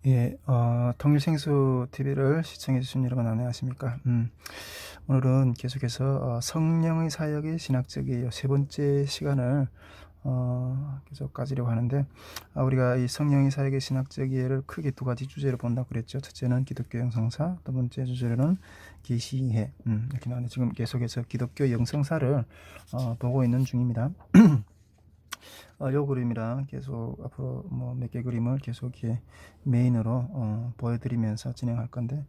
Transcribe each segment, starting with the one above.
예, 통일생수 TV를 시청해주신 여러분 안녕하십니까? 오늘은 계속해서 성령의 사역의 신학적이에요. 세 번째 시간을 계속 가지려고 하는데, 우리가 이 성령의 사역의 신학적 이해를 크게 두 가지 주제로 본다고 그랬죠. 첫째는 기독교 영성사, 두 번째 주제로는 계시해. 이렇게 나오는데 지금 계속해서 기독교 영성사를 보고 있는 중입니다. 요 그림이랑 계속 앞으로 뭐 몇 개 그림을 계속 이렇게 메인으로 보여드리면서 진행할 건데,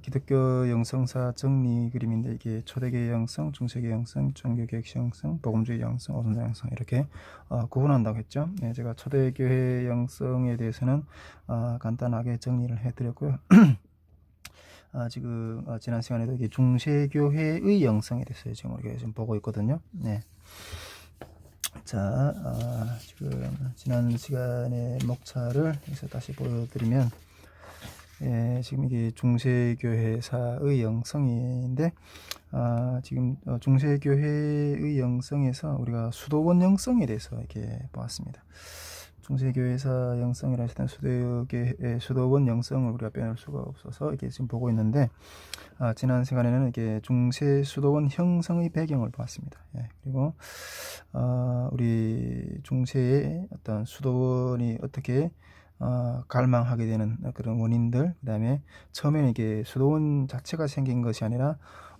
기독교 영성사 정리 그림인데, 이게 초대교회 영성, 중세교회 영성, 종교개혁 영성, 복음주의 영성, 오순절 영성 이렇게 구분한다고 했죠. 네, 제가 초대교회 영성에 대해서는 간단하게 정리를 해드렸고요. 지금 지난 시간에도 이게 중세교회의 영성에 대해서 지금 우리가 지금 보고 있거든요. 네. 자, 지금 지난 시간의 목차를 여기서 다시 보여드리면, 지금 이게 중세교회사의 영성인데, 지금 중세교회의 영성에서 우리가 수도원 영성에 대해서 이렇게 보았습니다. 중세교회사 영성이라 했을 때 수도원 영성을 우리가 빼놓을 수가 없어서 이렇게 지금 보고 있는데, 지난 시간에는 이게 중세 수도원 형성의 배경을 보았습니다. 그리고 우리 중세의 어떤 수도원이 어떻게 갈망하게 되는 그런 원인들, 그 다음에 처음에는 이게 수도원 자체가 생긴 것이 아니라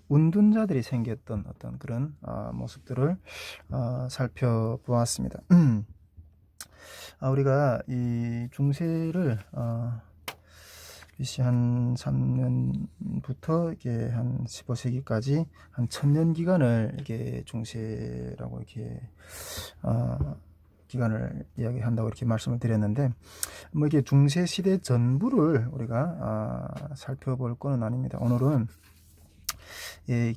운둔자들이 생겼던 어떤 그런 모습들을 살펴보았습니다. 우리가 이 중세를 BC 한 3년부터 이게 한 15세기까지 한 1000년 기간을 이게 중세라고 이렇게 기간을 이야기한다고 이렇게 말씀을 드렸는데, 뭐 이게 중세 시대 전부를 우리가 살펴볼 거는 아닙니다. 오늘은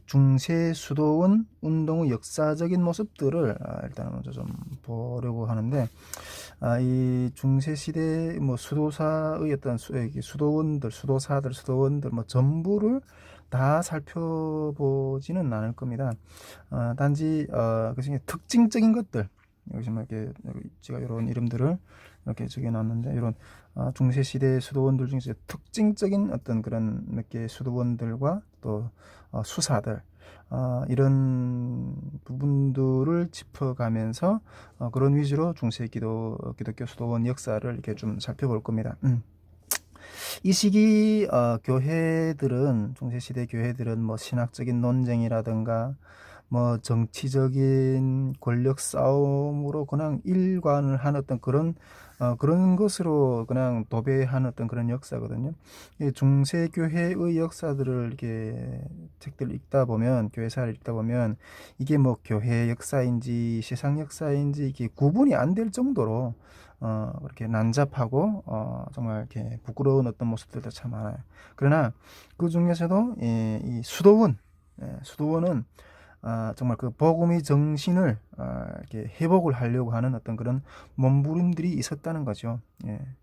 중세 수도원 운동의 역사적인 모습들을 일단 먼저 좀 보려고 하는데, 이 중세 시대 뭐 수도사의 어떤 수도원들, 수도사들, 수도원들 뭐 전부를 다 살펴보지는 않을 겁니다. 단지 그 중에 특징적인 것들, 여기서 뭐 이렇게 제가 이런 이름들을 이렇게 적어놨는데, 이런 중세 시대 수도원들 중에서 특징적인 어떤 그런 몇 개 수도원들과 또 수사들, 이런 부분들을 짚어가면서 그런 위주로 중세 기독교 수도원 역사를 이렇게 좀 살펴볼 겁니다. 이 시기 교회들은, 중세시대 교회들은 뭐 신학적인 논쟁이라든가 뭐 정치적인 권력 싸움으로 그냥 일관을 한 어떤 그런 것으로 그냥 도배한 어떤 그런 역사거든요. 중세 교회의 역사들을 이렇게 책들을 읽다 보면, 교회사를 읽다 보면, 이게 뭐 교회 역사인지 세상 역사인지 이게 구분이 안 될 정도로 그렇게 난잡하고 정말 이렇게 부끄러운 어떤 모습들도 참 많아요. 그러나 그 중에서도 이 수도원은 정말 그 복음의 정신을 이렇게 회복을 하려고 하는 어떤 그런 몸부림들이 있었다는 거죠.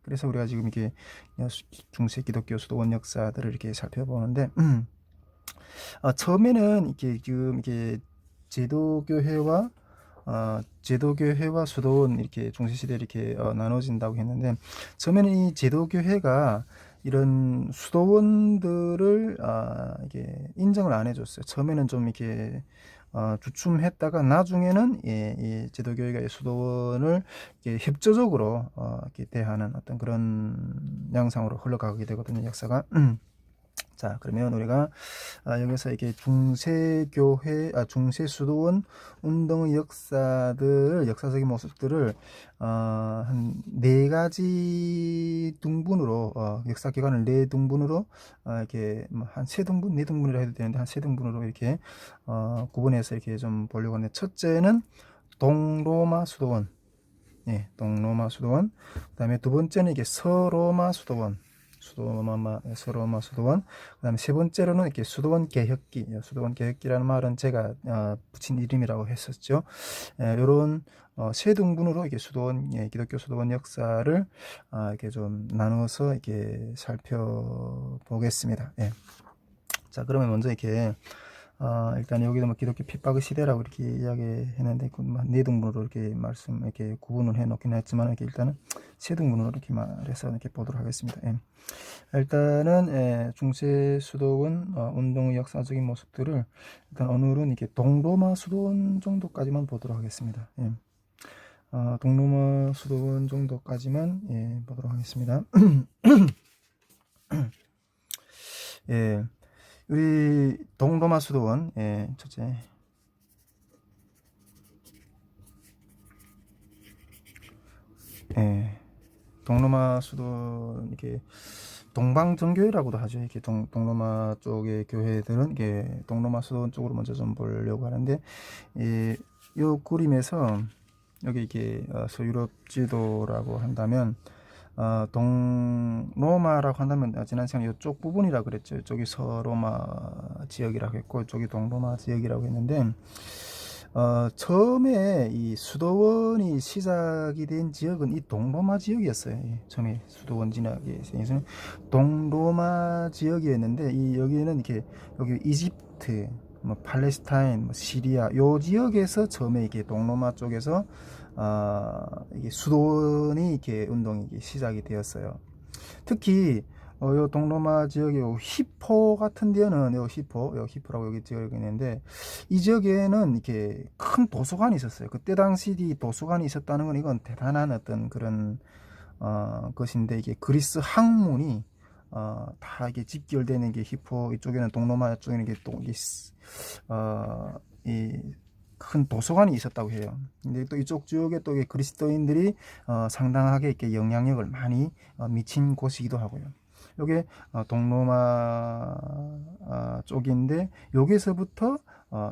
그래서 우리가 지금 이렇게 중세 기독교 수도원 역사들을 이렇게 살펴보는데, 처음에는 이렇게 지금 이게 제도교회와 수도원 이렇게 중세시대 이렇게 나눠진다고 했는데, 처음에는 이 제도교회가 이런 수도원들을 이게 인정을 안 해줬어요. 처음에는 좀 이렇게 주춤했다가 나중에는 이 제도교회가 수도원을 이렇게 협조적으로 이렇게 대하는 어떤 그런 양상으로 흘러가게 되거든요, 역사가. 자, 그러면 우리가 여기서 이렇게 중세 수도원 운동의 역사적인 모습들을 한 네 가지 등분으로, 역사 기간을 네 등분으로 이렇게 한 세 등분, 네 등분이라 해도 되는데 한 세 등분으로 이렇게 구분해서 이렇게 좀 보려고 하는데, 첫째는 동로마 수도원, 동로마 수도원. 그다음에 두 번째는 이게 서로마 수도원. 서로마 수도원. 그다음에 세 번째로는 이렇게 수도원 개혁기라는 말은 제가 붙인 이름이라고 했었죠. 이런 세 등분으로 이게 기독교 수도원 역사를 이렇게 좀 나눠서 이렇게 살펴보겠습니다. 자, 그러면 먼저 이렇게 일단 여기도 뭐 기독교 핍박의 시대라고 이렇게 이야기했는데 네 등분으로 이렇게 이렇게 구분을 해 놓긴 했지만 이렇게 일단은 세 등분으로 이렇게 말해서 이렇게 보도록 하겠습니다. 예. 일단은 중세 수도원 운동의 역사적인 모습들을 일단 오늘은 이렇게 동로마 수도원 정도까지만 보도록 하겠습니다. 예. 동로마 수도원 정도까지만 보도록 하겠습니다. 예. 우리 동로마 수도원 첫째 동로마 수도원 이렇게 동방정교회라고도 하죠. 이렇게 동로마 쪽의 교회들은 이게 동로마 수도원 쪽으로 먼저 좀 보려고 하는데 이 그림에서 여기 이게 서유럽 지도라고 한다면 동로마라고 한다면 지난 시간에 이쪽 부분이라 그랬죠. 이쪽이 서로마 지역이라고 했고 이쪽이 동로마 지역이라고 했는데 처음에 이 수도원이 시작이 된 지역은 이 동로마 지역이었어요. 처음에 수도원 진학에 있어서는 동로마 지역이었는데 이 여기는 이렇게 여기 이집트, 뭐 팔레스타인, 뭐 시리아 요 지역에서 처음에 이게 동로마 쪽에서 이게 수도원이 이렇게 운동이 시작이 되었어요. 특히 요 동로마 지역의 요 히포 같은 데는 요 히포라고 여기 지역이 있는데 이 지역에는 이렇게 큰 도서관이 있었어요. 그때 당시 이 도서관이 있었다는 건 이건 대단한 어떤 그런 것인데 이게 그리스 학문이 다 이게 집결되는 게 히포 이쪽에는 동로마 쪽에는 이게 또 이 큰 도서관이 있었다고 해요. 근데 또 이쪽 지역에 또 그리스도인들이 상당하게 이렇게 영향력을 많이 미친 곳이기도 하고요. 요게 동로마 쪽인데 여기서부터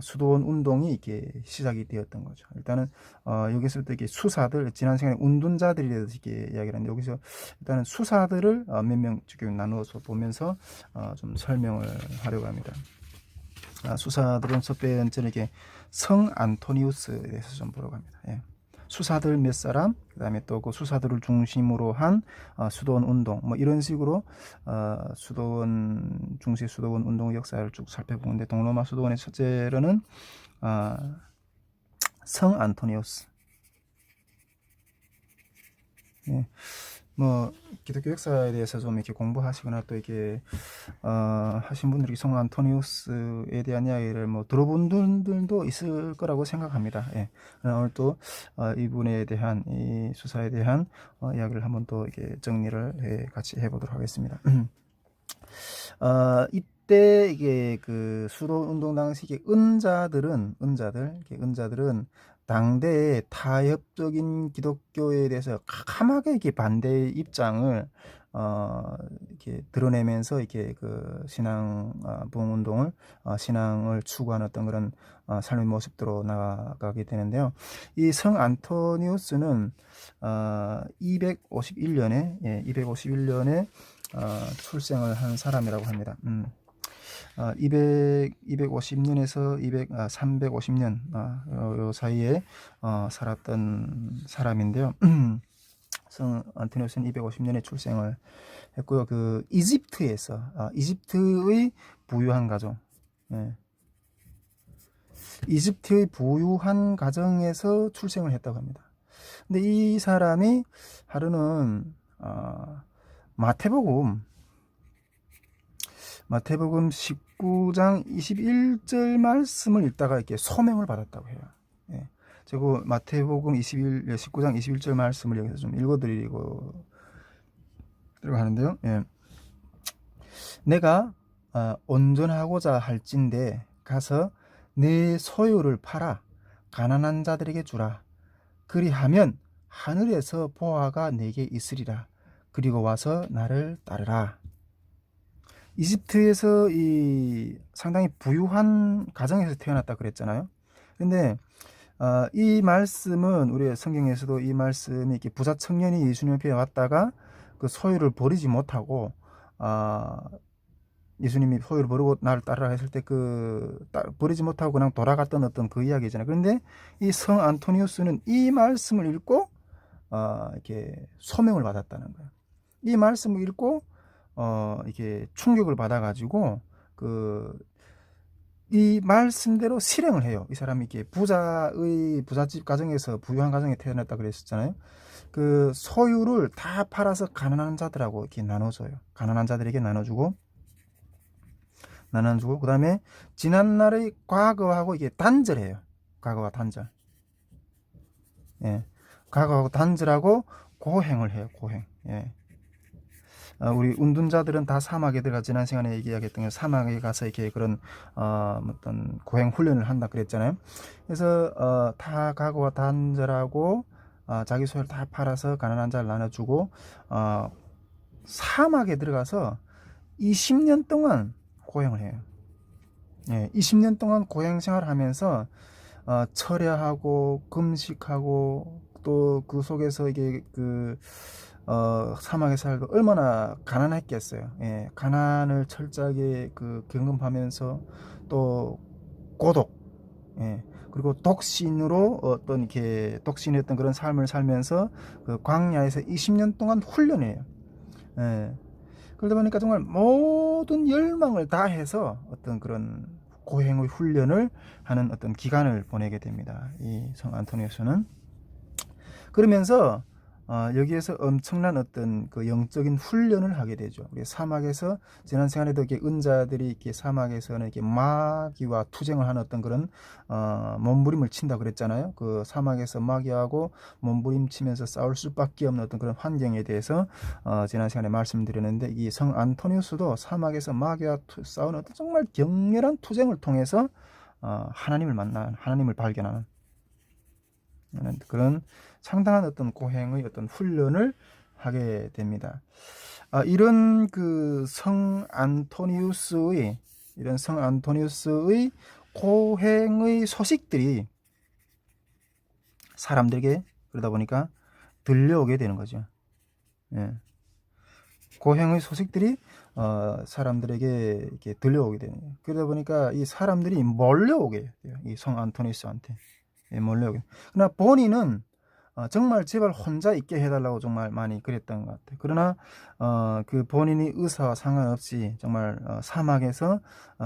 수도원 운동이 이렇게 시작이 되었던 거죠. 일단은 여기서부터 이렇게 수사들 지난 시간에 운둔자들에 대해서 이렇게 이야기를 했는데 여기서 일단은 수사들을 몇 명 지금 나누어서 보면서 좀 설명을 하려고 합니다. 수사들은 첫 번째는 이렇게 성 안토니우스에 대해서 좀 보려고 합니다. 예. 수사들 몇 사람, 그 다음에 또 그 수사들을 중심으로 한 수도원 운동, 뭐 이런 식으로 중세 수도원 운동의 역사를 쭉 살펴보는데 동로마 수도원의 첫째로는 성 안토니우스. 예. 뭐 기독교 역사에 대해서 좀 이렇게 공부하시거나 또 이렇게 하신 분들이 성 안토니우스에 대한 이야기를 뭐 들어본 분들도 있을 거라고 생각합니다. 예. 오늘 또 이분에 대한 이 수사에 대한 이야기를 한번 또 이렇게 정리를 같이 해보도록 하겠습니다. 이때 이게 그 수도 운동 당시 이게 은자들은 당대의 타협적인 기독교에 대해서 강하게 이렇게 반대 입장을 이렇게 드러내면서 이렇게 그 신앙 부흥 운동을 신앙을 추구하는 어떤 그런 삶의 모습으로 나아가게 되는데요. 이 성 안토니우스는 251년에 출생을 한 사람이라고 합니다. 250년에서 350년 요 사이에 살았던 사람인데요. 성 안토니우스는 250년에 출생을 했고요. 그 이집트에서 이집트의 부유한 가정, 이집트의 부유한 가정에서 출생을 했다고 합니다. 근데 이 사람이 하루는 마태복음 19장 21절 말씀을 읽다가 이렇게 소명을 받았다고 해요. 예. 제가 마태복음 19장 21절 말씀을 여기서 좀 읽어드리고 하는데요. 예. 내가 온전하고자 할진대 가서 내 소유를 팔아 가난한 자들에게 주라. 그리하면 하늘에서 보화가 내게 있으리라. 그리고 와서 나를 따르라. 이집트에서 이 상당히 부유한 가정에서 태어났다 그랬잖아요. 근데 이 말씀은 우리 성경에서도 이 말씀이 이렇게 부자 청년이 예수님 앞에 왔다가 그 소유를 버리지 못하고 예수님이 소유를 버리고 나를 따르라 했을 때 버리지 못하고 그냥 돌아갔던 어떤 그 이야기잖아요. 그런데 이 성 안토니우스는 이 말씀을 읽고 이렇게 소명을 받았다는 거예요. 이 말씀을 읽고 이렇게 충격을 받아가지고 이 말씀대로 실행을 해요. 이 사람이 이게 부잣집 가정에서 부유한 가정에 태어났다 그랬었잖아요. 그 소유를 다 팔아서 가난한 자들하고 이렇게 나눠줘요. 가난한 자들에게 나눠주고 그다음에 지난날의 과거하고 이게 단절해요. 과거와 단절. 예. 과거하고 단절하고 고행을 해요. 고행. 예. 우리 운둔자들은 다 사막에 들어가 지난 시간에 얘기하겠던 게 사막에 가서 이렇게 그런 어떤 고행 훈련을 한다 그랬잖아요. 그래서 다 과거와 단절하고 자기 소유를 다 팔아서 가난한 자를 나눠주고 사막에 들어가서 20년 동안 고행을 해요. 예, 20년 동안 고행 생활을 하면서 철야하고 금식하고 또 그 속에서 이게 사막에 살고 얼마나 가난했겠어요. 예, 가난을 철저하게 경험하면서 또 고독, 예, 그리고 독신으로 어떤 이렇게 독신했던 그런 삶을 살면서 그 광야에서 20년 동안 훈련해요. 예. 그러다 보니까 정말 모든 열망을 다해서 어떤 그런 고행의 훈련을 하는 어떤 기간을 보내게 됩니다. 이 성 안토니우스는. 그러면서 여기에서 엄청난 어떤 그 영적인 훈련을 하게 되죠. 우리 사막에서 지난 시간에도 이렇게 은자들이 이렇게 사막에서는 이렇게 마귀와 투쟁을 하는 어떤 그런 몸부림을 친다 그랬잖아요. 그 사막에서 마귀하고 몸부림치면서 싸울 수밖에 없는 어떤 그런 환경에 대해서 지난 시간에 말씀드렸는데 이 성 안토니우스도 사막에서 마귀와 싸우는 어떤 정말 격렬한 투쟁을 통해서 하나님을 만나 하나님을 발견하는 그런 상당한 어떤 고행의 어떤 훈련을 하게 됩니다. 이런 성 안토니우스의 고행의 소식들이 사람들에게 그러다 보니까 들려오게 되는 거죠. 예. 고행의 소식들이 사람들에게 이렇게 들려오게 되는 거예요. 그러다 보니까 이 사람들이 몰려오게 돼요. 이 성 안토니우스한테. 예, 몰려오게. 그러나 본인은 정말 제발 혼자 있게 해달라고 정말 많이 그랬던 것 같아요. 그러나 그 본인이 의사와 상관없이 정말 사막에서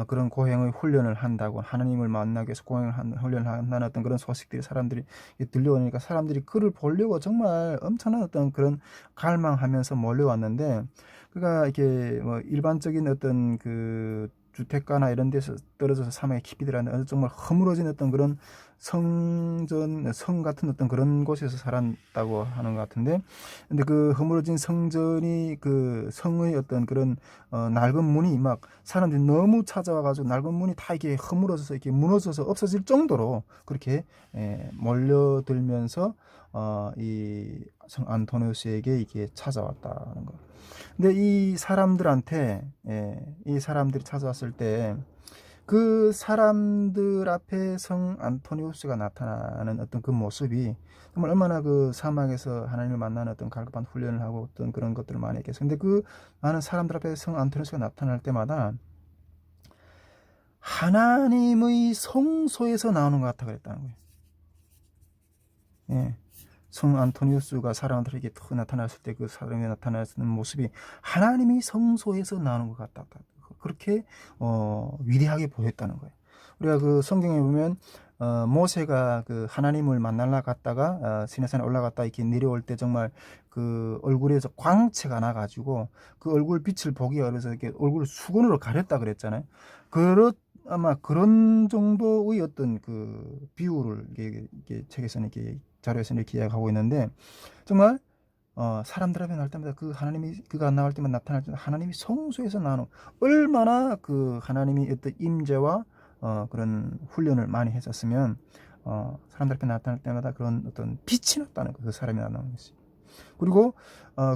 그런 고행의 훈련을 한다고 하나님을 만나기 위해서 훈련을 한다는 어떤 그런 소식들이 사람들이 들려오니까 사람들이 그를 보려고 정말 엄청난 어떤 그런 갈망하면서 몰려왔는데 그가 이렇게 뭐 일반적인 어떤 그 주택가나 이런 데서 떨어져서 사막에 깊이 들어가는 정말 허물어진 어떤 그런 성 같은 어떤 그런 곳에서 살았다고 하는 것 같은데, 근데 그 허물어진 성전이 그 성의 어떤 그런 낡은 문이 막 사람들이 너무 찾아와가지고 낡은 문이 다 이게 허물어져서 이렇게 무너져서 없어질 정도로 그렇게 몰려들면서 이 성 안토니우스에게 이게 찾아왔다는 거. 근데 이 사람들한테 이 사람들이 찾아왔을 때 그 사람들 앞에 성 안토니우스가 나타나는 어떤 그 모습이 정말 얼마나 그 사막에서 하나님을 만나는 어떤 갈급한 훈련을 하고 어떤 그런 것들을 많이 했겠어요. 근데 그 많은 사람들 앞에 성 안토니우스가 나타날 때마다 하나님의 성소에서 나오는 것 같아 그랬다는 거예요. 예. 성 안토니우스가 사람들에게 탁 나타났을 때 그 사람이 나타나는 모습이 하나님이 성소에서 나오는 것 같다. 그렇게 위대하게 보였다는 거예요. 우리가 그 성경에 보면 모세가 그 하나님을 만나러 갔다가 시내산에 올라갔다 이렇게 내려올 때 정말 그 얼굴에서 광채가 나가지고 그 얼굴 빛을 보기 어려서 이렇게 얼굴을 수건으로 가렸다 그랬잖아요. 아마 그런 정도의 어떤 그 비유를 이게 책에서는 이렇게 자료에서는 이렇게 이야기하고 있는데 정말 사람들 앞에 나올 때마다 그가 나올 때만 나타날 때 하나님이 성소에서 나오는 얼마나 그 하나님이 어떤 임재와 그런 훈련을 많이 했었으면 사람들 앞에 나타날 때마다 그런 어떤 빛이 났다는 거, 그 사람이 나타나는 것이. 그리고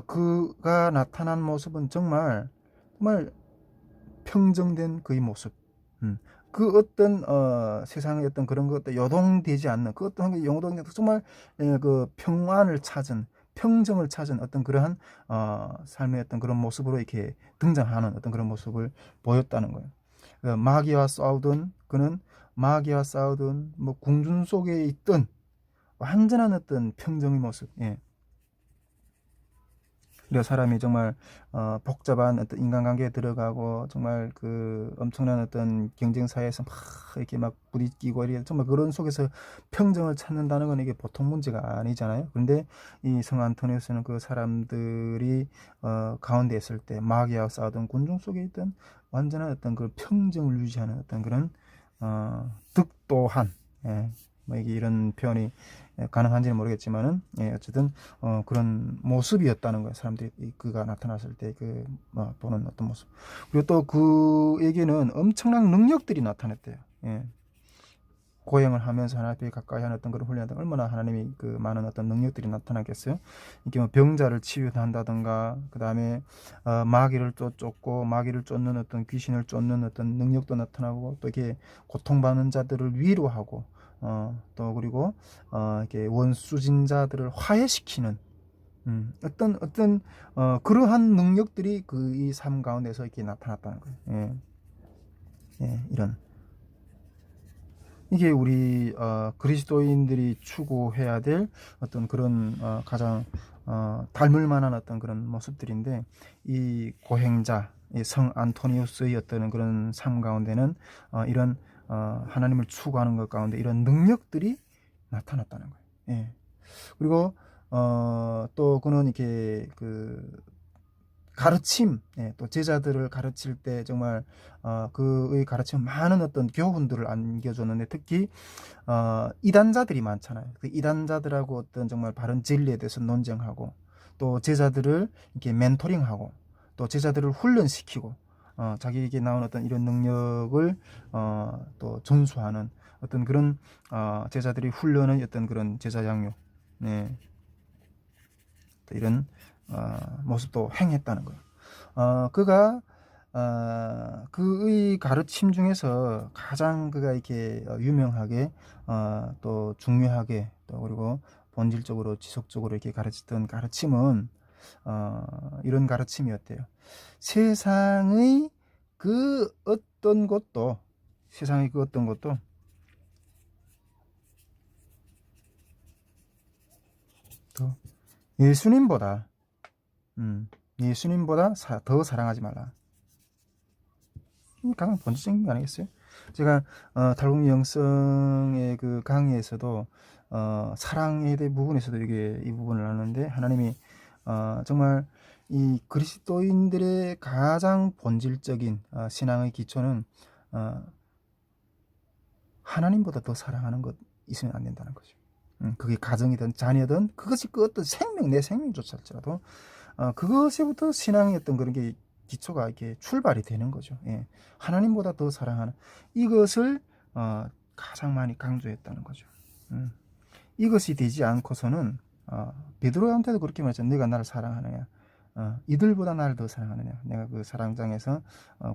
그가 나타난 모습은 정말 평정된 그의 모습. 그 어떤 세상의 어떤 그런 것도 요동되지 않는 그 어떤 게 요동되는 정말 그 평정을 찾은 어떤 그러한 삶의 어떤 그런 모습으로 이렇게 등장하는 어떤 그런 모습을 보였다는 거예요. 그는 마귀와 싸우든 뭐 궁중 속에 있던 완전한 어떤 평정의 모습. 예. 그리고 사람이 정말 복잡한 어떤 인간관계에 들어가고 정말 그 엄청난 어떤 경쟁 사회에서 막 이렇게 막 부딪히고 이래 정말 그런 속에서 평정을 찾는다는 건 이게 보통 문제가 아니잖아요. 그런데 이 성 안토니우스는 그 사람들이 가운데 있을 때 마귀와 싸우던 군중 속에 있던 완전한 어떤 그 평정을 유지하는 어떤 그런 득도한, 예, 뭐 이게 이런 표현이 가능한지는 모르겠지만은, 예, 어쨌든 그런 모습이었다는 거예요. 사람들이 그가 나타났을 때 그 보는 어떤 모습. 그리고 또 그에게는 엄청난 능력들이 나타났대요. 예. 고행을 하면서 하나님 앞에 가까이 하는 어떤 그런 훈련들 얼마나 하나님이 그 많은 어떤 능력들이 나타나겠어요. 이게 뭐 병자를 치유한다든가, 그 다음에 마귀를 쫓고 마귀를 쫓는 어떤 귀신을 쫓는 어떤 능력도 나타나고, 또 이렇게 고통받는 자들을 위로하고, 또 그리고 이렇게 원수진자들을 화해시키는 어떤 그러한 능력들이 그 이 삶 가운데서 이렇게 나타났다는 거예요. 예, 예, 이런. 이게 우리 그리스도인들이 추구해야 될 어떤 그런 가장 닮을 만한 어떤 그런 모습들인데, 이 고행자, 이 성 안토니우스의 어떤 그런 삶 가운데는 이런 하나님을 추구하는 것 가운데 이런 능력들이 나타났다는 거예요. 예. 그리고 또 그는 이렇게 그 가르침, 예, 또 제자들을 가르칠 때 정말 그의 가르침 많은 어떤 교훈들을 안겨줬는데, 특히 이단자들이 많잖아요. 그 이단자들하고 어떤 정말 바른 진리에 대해서 논쟁하고, 또 제자들을 이렇게 멘토링하고, 또 제자들을 훈련시키고, 자기에게 나온 어떤 이런 능력을 또 전수하는 어떤 그런 제자들이 훈련의 어떤 그런 제자 양육, 네, 또 이런 모습도 행했다는 거예요. 그가 그의 가르침 중에서 가장 그가 이렇게 유명하게 또 중요하게 또 그리고 본질적으로 지속적으로 이렇게 가르치던 가르침은 이런 가르침이었대요. 세상의 그 어떤 것도 세상의 그 어떤 것도 또 예수님보다 예수님보다 더 사랑하지 말라. 가장 본질적인 거 아니겠어요? 제가 달궁 영성의 그 강의에서도 사랑에 대한 부분에서도 이게 이 부분을 나누는데, 하나님이 정말 이 그리스도인들의 가장 본질적인 신앙의 기초는 하나님보다 더 사랑하는 것 있으면 안 된다는 거죠. 그게 가정이든 자녀든 그것이 그 어떤 생명, 내 생명조차 할지라도 그것에부터 신앙의 어떤 그런 게 기초가 이렇게 출발이 되는 거죠. 예. 하나님보다 더 사랑하는 이것을 가장 많이 강조했다는 거죠. 이것이 되지 않고서는 베드로한테도 그렇게 말했죠. 네가 나를 사랑하느냐, 이들보다 나를 더 사랑하느냐. 내가 그 사랑장에서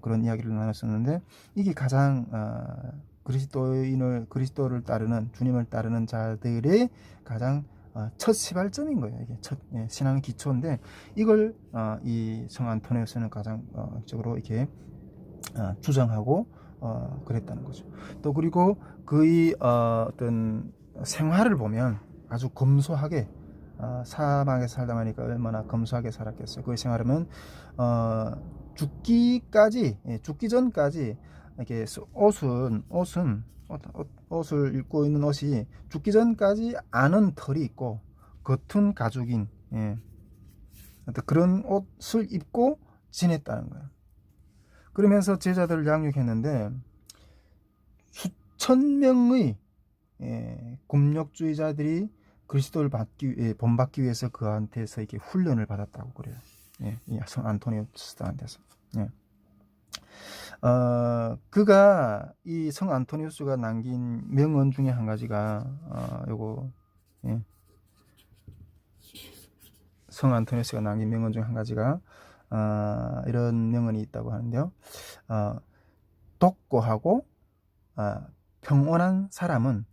그런 이야기를 나눴었는데, 이게 가장 그리스도를 따르는, 주님을 따르는 자들의 가장 첫 시발점인 거예요. 이게 첫 신앙의 기초인데, 이걸 이 성 안토니우스는 가장 적으로 이렇게 주장하고 그랬다는 거죠. 또 그리고 그의 어떤 생활을 보면 아주 검소하게 사막에 살다 보니까 얼마나 검소하게 살았겠어요. 그의 생활하면 죽기 전까지 이렇게 옷을 입고 있는 옷이 죽기 전까지 안은 털이 있고 겉은 가죽인, 예, 그런 옷을 입고 지냈다는 거예요. 그러면서 제자들을 양육했는데 수천 명의 곰욕주의자들이 그리스도를 본받기 위해서 그한테서 이렇게 훈련을 받았다고 그래요. 예, 이 성 안토니우스한테서. 예. 그가 이 성 안토니우스가 남긴 명언 중에 한 가지가 요거, 예. 성 안토니우스가 남긴 명언 중 한 가지가 이런 명언이 있다고 하는데요. 독고하고 평온한 사람은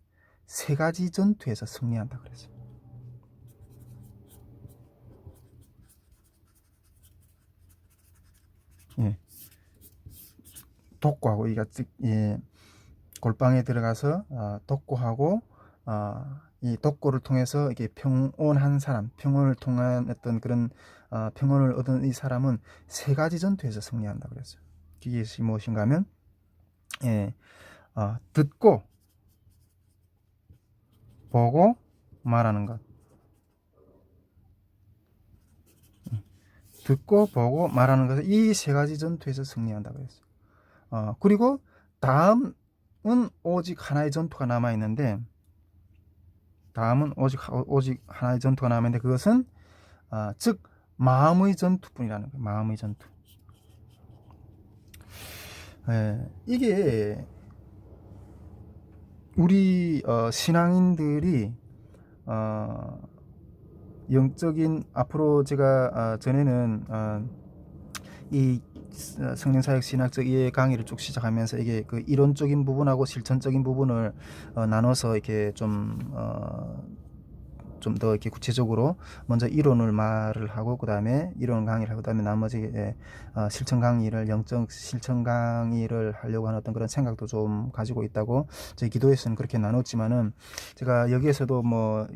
세 가지 전투에서 승리한다 그랬어요. 예. 독고하고, 골방에 들어가서 독고하고 이 독고를 통해서 이게 평온한 사람, 평온을 통한 어떤 그런 평온을 얻은 이 사람은 세 가지 전투에서 승리한다 그랬어요. 이것이 무엇인가 하면 듣고 보고 말하는 것. 듣고 보고 말하는 것을 이 세 가지 전투에서 승리한다 그랬어요. 그리고 다음은 오직 하나의 전투가 남아 있는데 오직 하나의 전투가 남아 있는데 그것은 즉 마음의 전투뿐이라는 거예요. 마음의 전투. 이게 우리 신앙인들이 영적인 앞으로 제가 전에는 이 성령사역 신학적 이해 강의를 쭉 시작하면서 이게 그 이론적인 부분하고 실천적인 부분을 나눠서 이렇게 좀 더 이렇게 구체적으로 먼저 이론을 말을 하고 그 다음에 이론 강의를 하고 그 다음에 나머지 실천 강의를 영적 실천 강의를 하려고 하는 어떤 그런 생각도 좀 가지고 있다고 저희 기도에서는 그렇게 나눴지만은 제가 여기에서도 뭐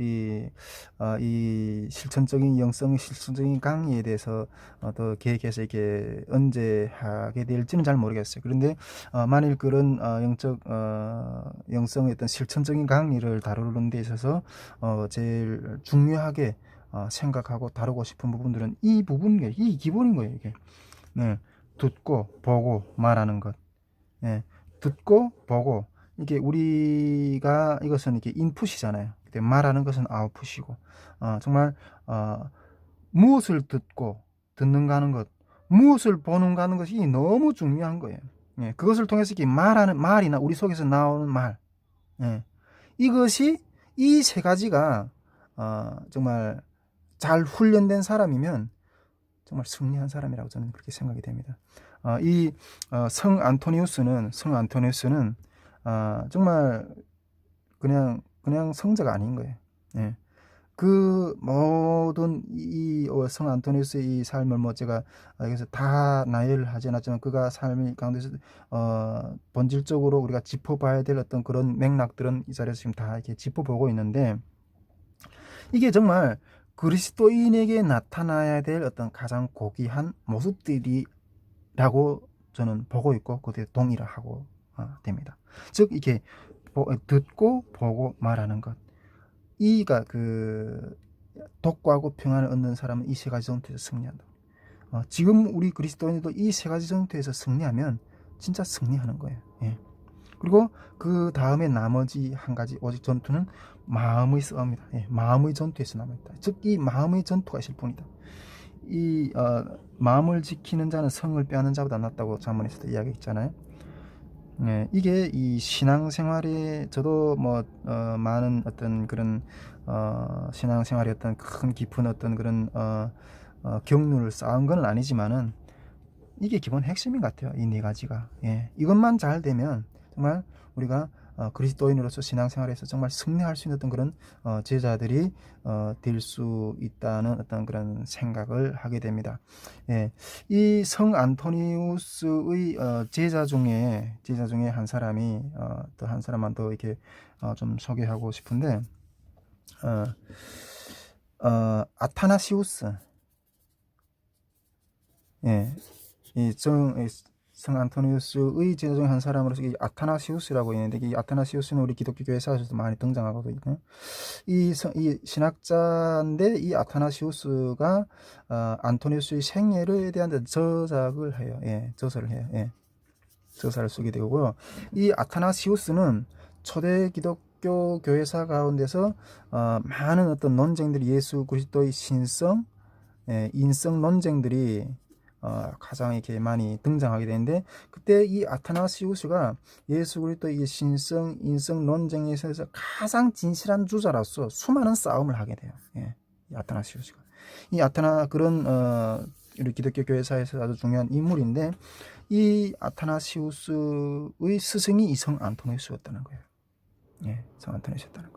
이 실천적인 영성 실천적인 강의에 대해서 더 계획해서 이렇게 언제 하게 될지는 잘 모르겠어요. 그런데 만일 그런 영성의 어떤 실천적인 강의를 다루는 데 있어서 제일 중요하게 생각하고 다루고 싶은 부분들은 이 부분이에요. 이 기본인 거예요. 이게 듣고 보고 말하는 것. 듣고 보고 이게 우리가 이것은 이렇게 인풋이잖아요. 근데 말하는 것은 아웃풋이고 정말 무엇을 듣고 듣는가 하는 것, 무엇을 보는가 하는 것이 너무 중요한 거예요. 그것을 통해서 이렇게 말하는 말이나 우리 속에서 나오는 말, 이것이 이 세 가지가 정말 잘 훈련된 사람이면 정말 승리한 사람이라고 저는 그렇게 생각이 됩니다. 이 성 안토니우스는 정말 그냥 성자가 아닌 거예요. 그 모든 이 성 안토니우스의 이 삶을 뭐 제가 여기서 다 나열을 하지 않았지만 그가 삶의 가운데서 본질적으로 우리가 짚어봐야 될 어떤 그런 맥락들은 이 자리에서 지금 다 이렇게 짚어보고 있는데 이게 정말 그리스도인에게 나타나야 될 어떤 가장 고귀한 모습들이라고 저는 보고 있고 그에 동의를 하고 됩니다. 즉 이렇게 듣고 보고 말하는 것. 이가 그 독고하고 평안을 얻는 사람은 이 세 가지 전투에서 승리한다. 지금 우리 그리스도인도 이 세 가지 전투에서 승리하면 진짜 승리하는 거예요. 그리고 그 다음에 나머지 한 가지 오직 전투는 마음의 싸움이다. 마음의 전투에서 남아있다. 즉 이 마음의 전투가 있을 뿐이다. 이 마음을 지키는 자는 성을 빼앗는 자보다 낫다고 잠언에서도 이야기했잖아요. 이게 이 신앙생활에 저도 뭐 많은 어떤 그런 신앙생활의 어떤 큰 깊은 어떤 그런 경륜을 쌓은 건 아니지만은 이게 기본 핵심인 것 같아요. 이 네 가지가. 이것만 잘 되면 정말 우리가 그리스도인으로서 신앙생활에서 정말 승리할 수 있는 어떤 그런 제자들이 될 수 있다는 어떤 그런 생각을 하게 됩니다. 이 성 안토니우스의 제자 중에 한 사람이 또 한 사람만 더 이렇게 좀 소개하고 싶은데 아타나시우스. 이 성 안토니우스의 제자 중 한 사람으로서 이 아타나시우스라고 있는데 이 아타나시우스는 우리 기독교 교회사에서도 많이 등장하거든요. 이 신학자인데 이 아타나시우스가 안토니우스의 생애에 대한 저작을 해요. 저서를 해요. 저서를 쓰게 되고요. 이 아타나시우스는 초대 기독교 교회사 가운데서 많은 어떤 논쟁들이 예수 그리스도의 신성, 인성 논쟁들이 가장 이렇게 많이 등장하게 되는데 그때 이 아타나시우스가 예수 그리스도의 신성, 인성 논쟁에 있어서 가장 진실한 주자로서 수많은 싸움을 하게 돼요. 이 아타나시우스가. 그런 우리 기독교 교회사에서 아주 중요한 인물인데 이 아타나시우스의 스승이 이 성 안토니우스였다는 거예요. 성 안토니우스였다는 거예요.